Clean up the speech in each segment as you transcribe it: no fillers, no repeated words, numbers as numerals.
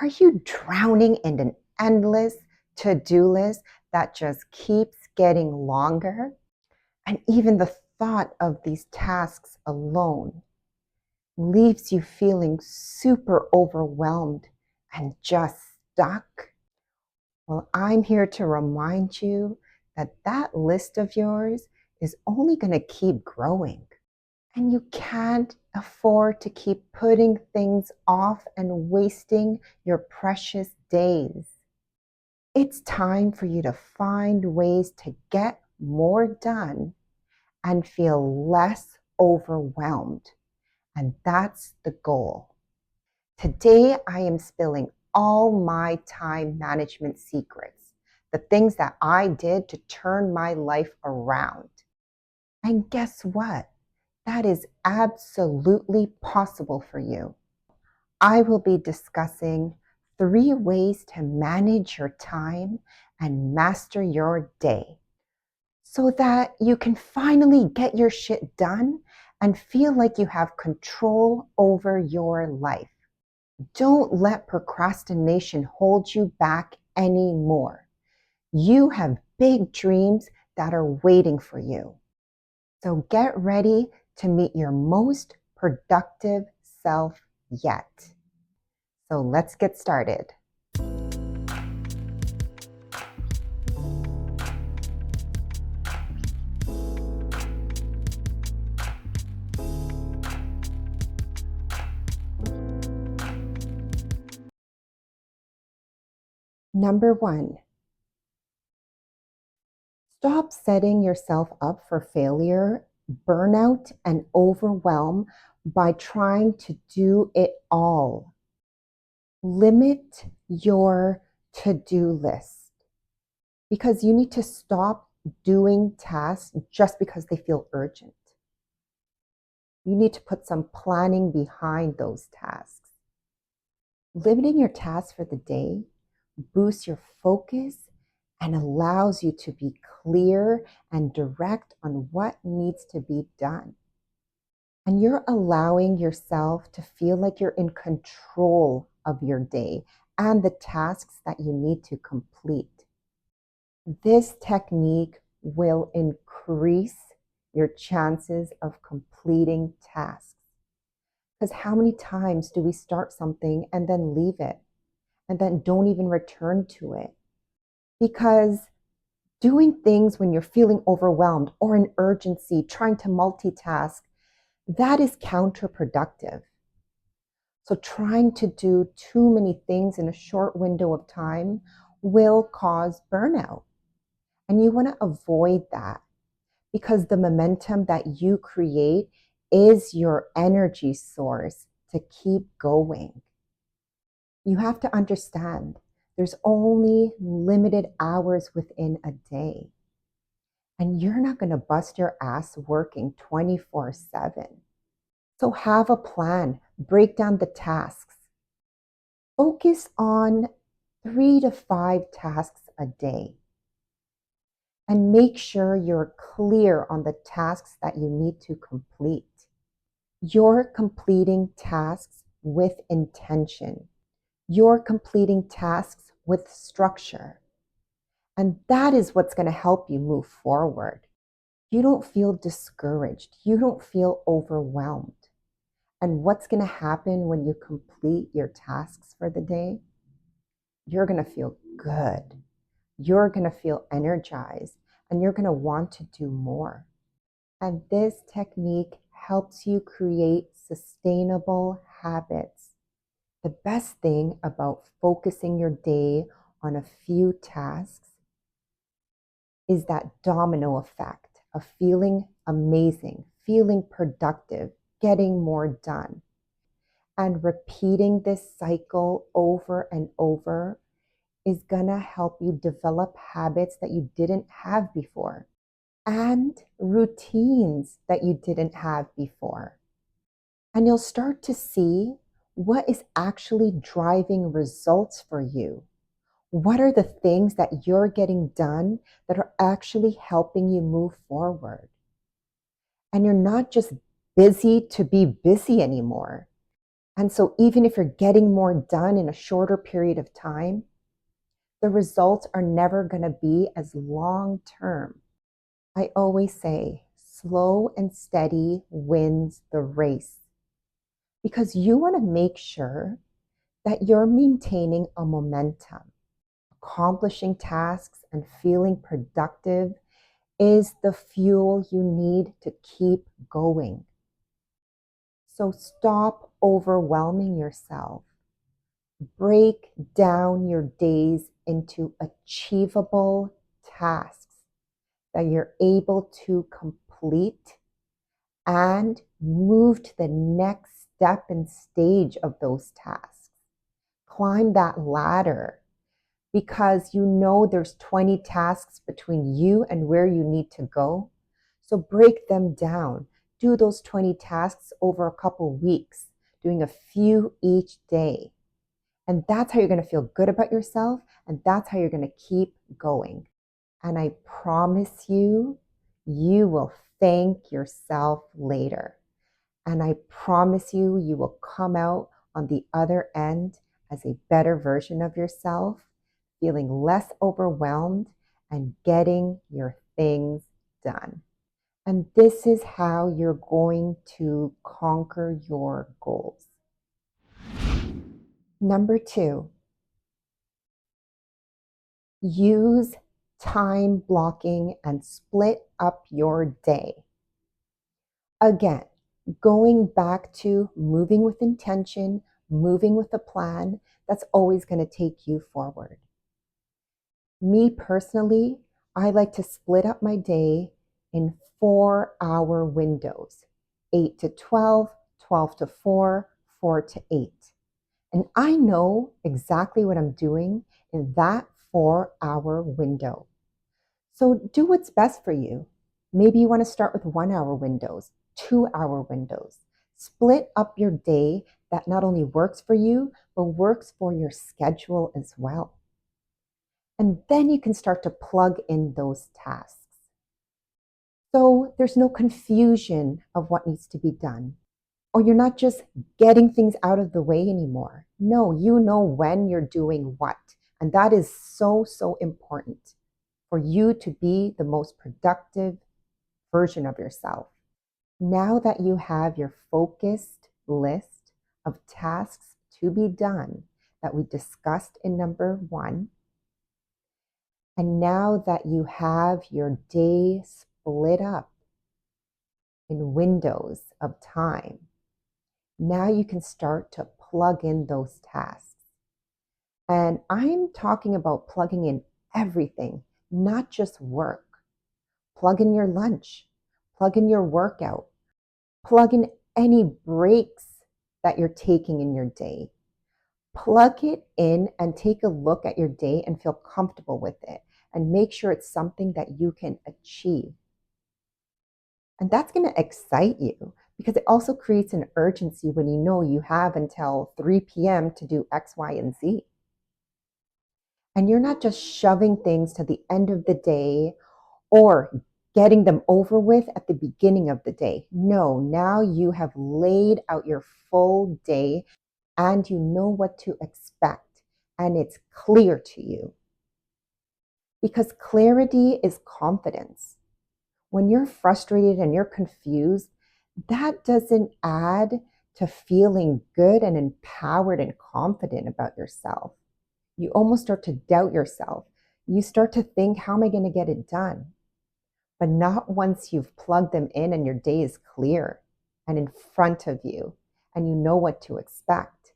Are you drowning in an endless to-do list that just keeps getting longer? And even the thought of these tasks alone leaves you feeling super overwhelmed and just stuck? Well, I'm here to remind you that that list of yours is only going to keep growing. And you can't afford to keep putting things off and wasting your precious days. It's time for you to find ways to get more done and feel less overwhelmed. And that's the goal. Today, I am spilling all my time management secrets, the things that I did to turn my life around. And guess what? That is absolutely possible for you. I will be discussing 3 ways to manage your time and master your day so that you can finally get your shit done and feel like you have control over your life. Don't let procrastination hold you back anymore. You have big dreams that are waiting for you. So get ready to meet your most productive self yet. So let's get started. Number 1, stop setting yourself up for failure, burnout, and overwhelm by trying to do it all. Limit your to-do list because you need to stop doing tasks just because they feel urgent. You need to put some planning behind those tasks. Limiting your tasks for the day boosts your focus and allows you to be clear and direct on what needs to be done. And you're allowing yourself to feel like you're in control of your day and the tasks that you need to complete. This technique will increase your chances of completing tasks. Because how many times do we start something and then leave it and then don't even return to it? Because doing things when you're feeling overwhelmed or in urgency, trying to multitask, that is counterproductive. So trying to do too many things in a short window of time will cause burnout. And you want to avoid that because the momentum that you create is your energy source to keep going. You have to understand there's only limited hours within a day. And you're not going to bust your ass working 24/7. So have a plan, break down the tasks. Focus on 3 to 5 tasks a day. And make sure you're clear on the tasks that you need to complete. You're completing tasks with intention. You're completing tasks with structure. And that is what's going to help you move forward. You don't feel discouraged. You don't feel overwhelmed. And what's going to happen when you complete your tasks for the day? You're going to feel good. You're going to feel energized, and you're going to want to do more. And this technique helps you create sustainable habits. The best thing about focusing your day on a few tasks is that domino effect of feeling amazing, feeling productive, getting more done. And repeating this cycle over and over is gonna help you develop habits that you didn't have before and routines that you didn't have before. And you'll start to see what is actually driving results for you. What are the things that you're getting done that are actually helping you move forward? And you're not just busy to be busy anymore. And so even if you're getting more done in a shorter period of time, the results are never going to be as long term. I always say, slow and steady wins the race, because you want to make sure that you're maintaining a momentum. Accomplishing tasks and feeling productive is the fuel you need to keep going. So stop overwhelming yourself. Break down your days into achievable tasks that you're able to complete and move to the next step and stage of those tasks. Climb that ladder, because you know there's 20 tasks between you and where you need to go. So break them down. Do those 20 tasks over a couple weeks, doing a few each day. And that's how you're going to feel good about yourself. And that's how you're going to keep going. And I promise you, you will thank yourself later. And I promise you, you will come out on the other end as a better version of yourself, feeling less overwhelmed and getting your things done. And this is how you're going to conquer your goals. Number 2, use time blocking and split up your day. Again, going back to moving with intention, moving with a plan, that's always going to take you forward. Me personally, I like to split up my day in 4-hour windows: 8 to 12, 12 to 4, 4 to 8. And I know exactly what I'm doing in that 4-hour window. So do what's best for you. Maybe you want to start with 1-hour windows, 2-hour windows. Split up your day that not only works for you, but works for your schedule as well. And then you can start to plug in those tasks. So there's no confusion of what needs to be done. Or you're not just getting things out of the way anymore. No, you know when you're doing what. And that is so, so important for you to be the most productive version of yourself. Now that you have your focused list of tasks to be done that we discussed in number 1, and now that you have your day split up in windows of time, now you can start to plug in those tasks. And I'm talking about plugging in everything, not just work. Plug in your lunch, plug in your workout, plug in any breaks that you're taking in your day. Plug it in and take a look at your day and feel comfortable with it, and make sure it's something that you can achieve. And that's going to excite you, because it also creates an urgency when you know you have until 3 p.m. to do X, Y, and Z. And you're not just shoving things to the end of the day or getting them over with at the beginning of the day. No, now you have laid out your full day and you know what to expect, and it's clear to you. Because clarity is confidence. When you're frustrated and you're confused, that doesn't add to feeling good and empowered and confident about yourself. You almost start to doubt yourself. You start to think, how am I going to get it done? But not once you've plugged them in and your day is clear and in front of you and you know what to expect.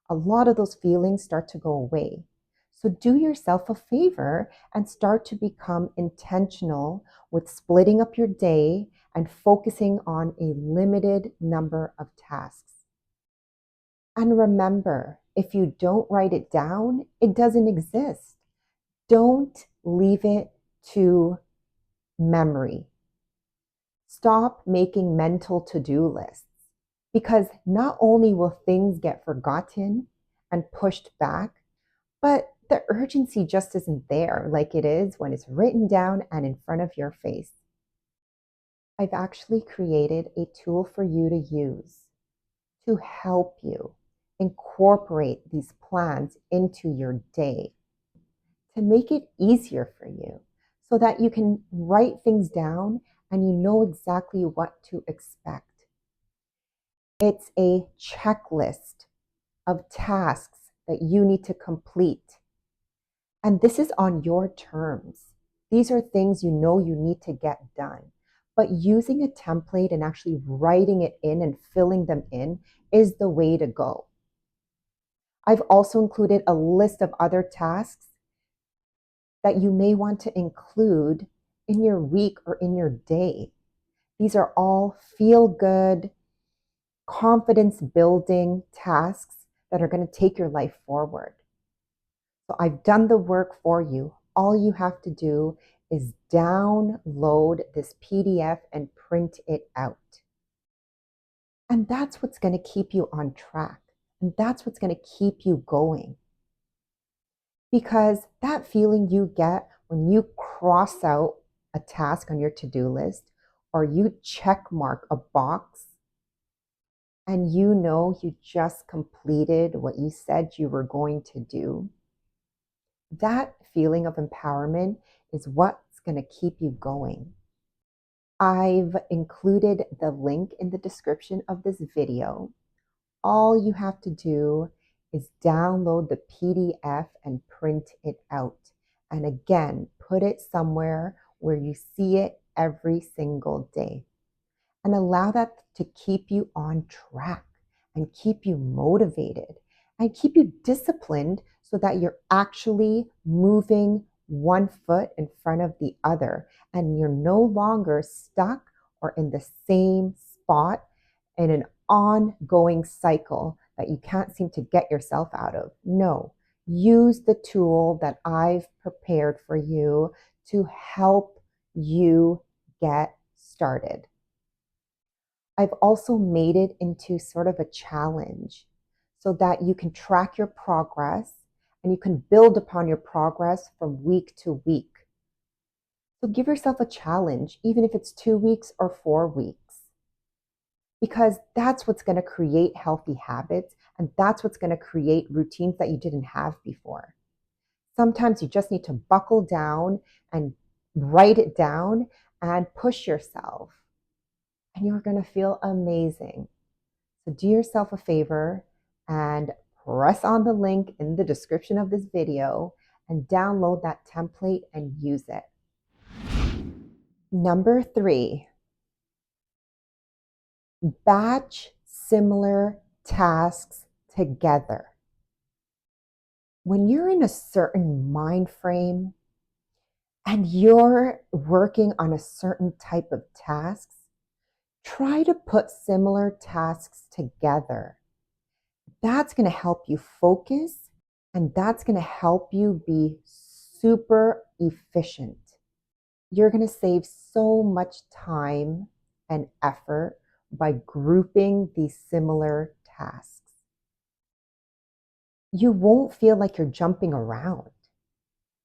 A lot of those feelings start to go away. So do yourself a favor and start to become intentional with splitting up your day and focusing on a limited number of tasks. And remember, if you don't write it down, it doesn't exist. Don't leave it to memory. Stop making mental to-do lists, because not only will things get forgotten and pushed back, but the urgency just isn't there like it is when it's written down and in front of your face. I've actually created a tool for you to use to help you incorporate these plans into your day to make it easier for you so that you can write things down and you know exactly what to expect. It's a checklist of tasks that you need to complete. And this is on your terms. These are things you know you need to get done. But using a template and actually writing it in and filling them in is the way to go. I've also included a list of other tasks that you may want to include in your week or in your day. These are all feel good, confidence building tasks that are going to take your life forward. So I've done the work for you. All you have to do is download this PDF and print it out. And that's what's going to keep you on track. And that's what's going to keep you going. Because that feeling you get when you cross out a task on your to-do list or you check mark a box and you know you just completed what you said you were going to do, that feeling of empowerment is what's going to keep you going. I've included the link in the description of this video. All you have to do is download the PDF and print it out. And again, put it somewhere where you see it every single day. And allow that to keep you on track and keep you motivated and keep you disciplined so that you're actually moving one foot in front of the other and you're no longer stuck or in the same spot in an ongoing cycle that you can't seem to get yourself out of. No, use the tool that I've prepared for you to help you get started. I've also made it into sort of a challenge so that you can track your progress and you can build upon your progress from week to week. So give yourself a challenge, even if it's 2 weeks or 4 weeks, because that's what's going to create healthy habits and that's what's going to create routines that you didn't have before. Sometimes you just need to buckle down and write it down and push yourself, and you're going to feel amazing. So do yourself a favor and press on the link in the description of this video and download that template and use it. Number 3, batch similar tasks together. When you're in a certain mind frame and you're working on a certain type of tasks, try to put similar tasks together. That's going to help you focus and that's going to help you be super efficient. You're going to save so much time and effort by grouping these similar tasks. You won't feel like you're jumping around.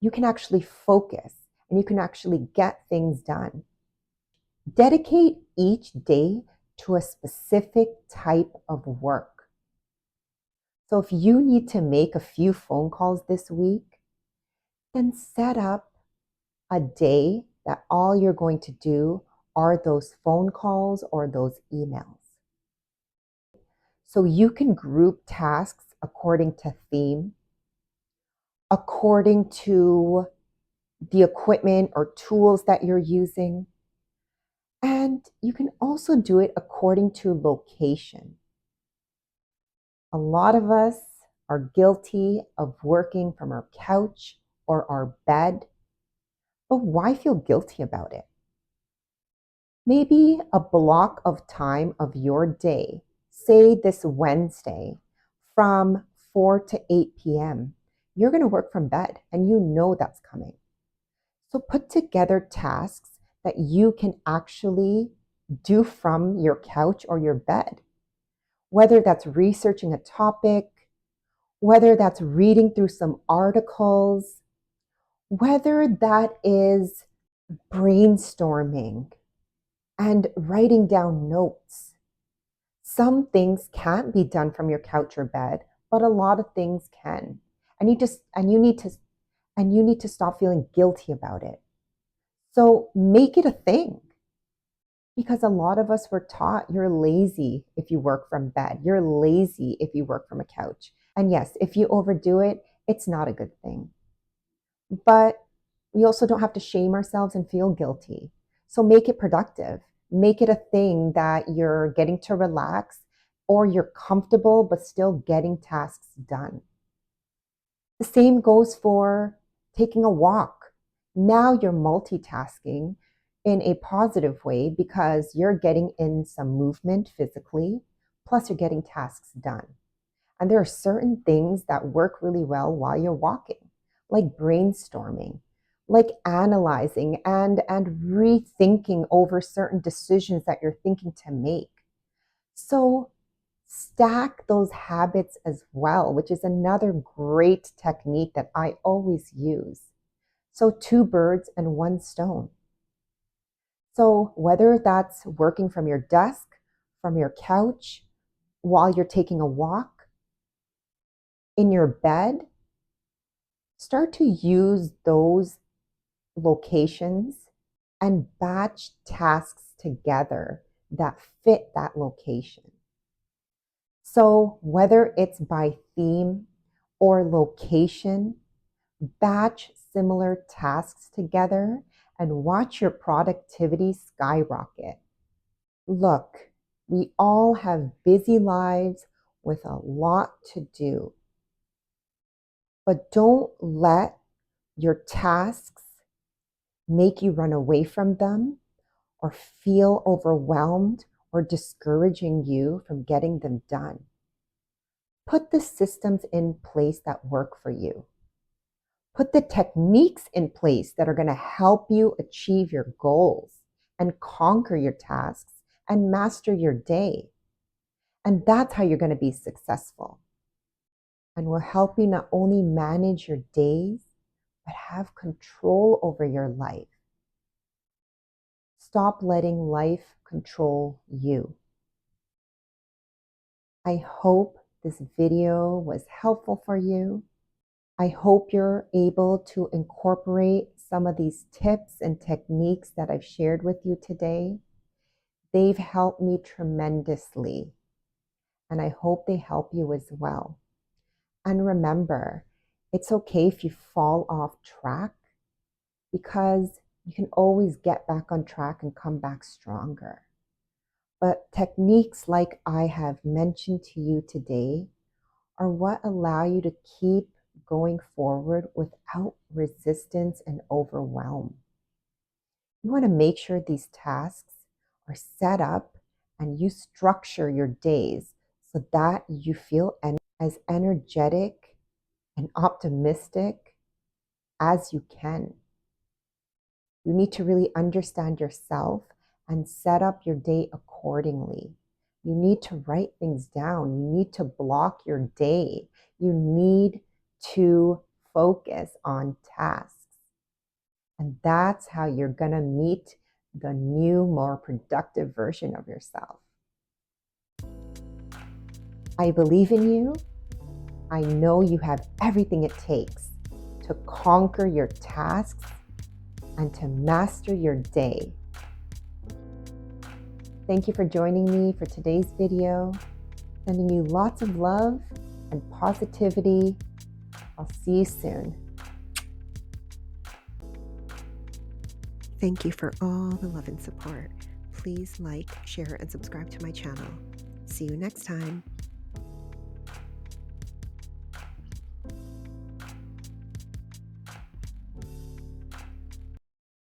You can actually focus and you can actually get things done. Dedicate each day to a specific type of work. So if you need to make a few phone calls this week, then set up a day that all you're going to do are those phone calls or those emails. So you can group tasks according to theme, according to the equipment or tools that you're using. And you can also do it according to location. A lot of us are guilty of working from our couch or our bed, but why feel guilty about it? Maybe a block of time of your day, say this Wednesday from 4 to 8 p.m., you're going to work from bed and you know that's coming. So put together tasks that you can actually do from your couch or your bed, whether that's researching a topic, whether that's reading through some articles, whether that is brainstorming and writing down notes. Some things can't be done from your couch or bed, but a lot of things can. And you need to stop feeling guilty about it. So make it a thing. Because a lot of us were taught you're lazy if you work from bed. You're lazy if you work from a couch. And yes, if you overdo it, it's not a good thing. But we also don't have to shame ourselves and feel guilty. So make it productive. Make it a thing that you're getting to relax or you're comfortable but still getting tasks done. The same goes for taking a walk. Now you're multitasking in a positive way because you're getting in some movement physically, plus you're getting tasks done. And there are certain things that work really well while you're walking, like brainstorming, like analyzing and rethinking over certain decisions that you're thinking to make. So stack those habits as well, which is another great technique that I always use. So two birds and one stone. So whether that's working from your desk, from your couch, while you're taking a walk, in your bed, start to use those locations and batch tasks together that fit that location. So whether it's by theme or location, batch similar tasks together and watch your productivity skyrocket. Look, we all have busy lives with a lot to do, but don't let your tasks make you run away from them or feel overwhelmed or discouraging you from getting them done. Put the systems in place that work for you. Put the techniques in place that are going to help you achieve your goals and conquer your tasks and master your day. And that's how you're going to be successful. And will help you not only manage your days, but have control over your life. Stop letting life control you. I hope this video was helpful for you. I hope you're able to incorporate some of these tips and techniques that I've shared with you today. They've helped me tremendously, and I hope they help you as well. And remember, it's okay if you fall off track because you can always get back on track and come back stronger. But techniques like I have mentioned to you today are what allow you to keep going forward without resistance and overwhelm. You want to make sure these tasks are set up and you structure your days so that you feel as energetic and optimistic as you can. You need to really understand yourself and set up your day accordingly. You need to write things down. You need to block your day. You need to focus on tasks. And that's how you're going to meet the new, more productive version of yourself. I believe in you. I know you have everything it takes to conquer your tasks and to master your day. Thank you for joining me for today's video. Sending you lots of love and positivity. I'll see you soon. Thank you for all the love and support. Please like, share, and subscribe to my channel. See you next time.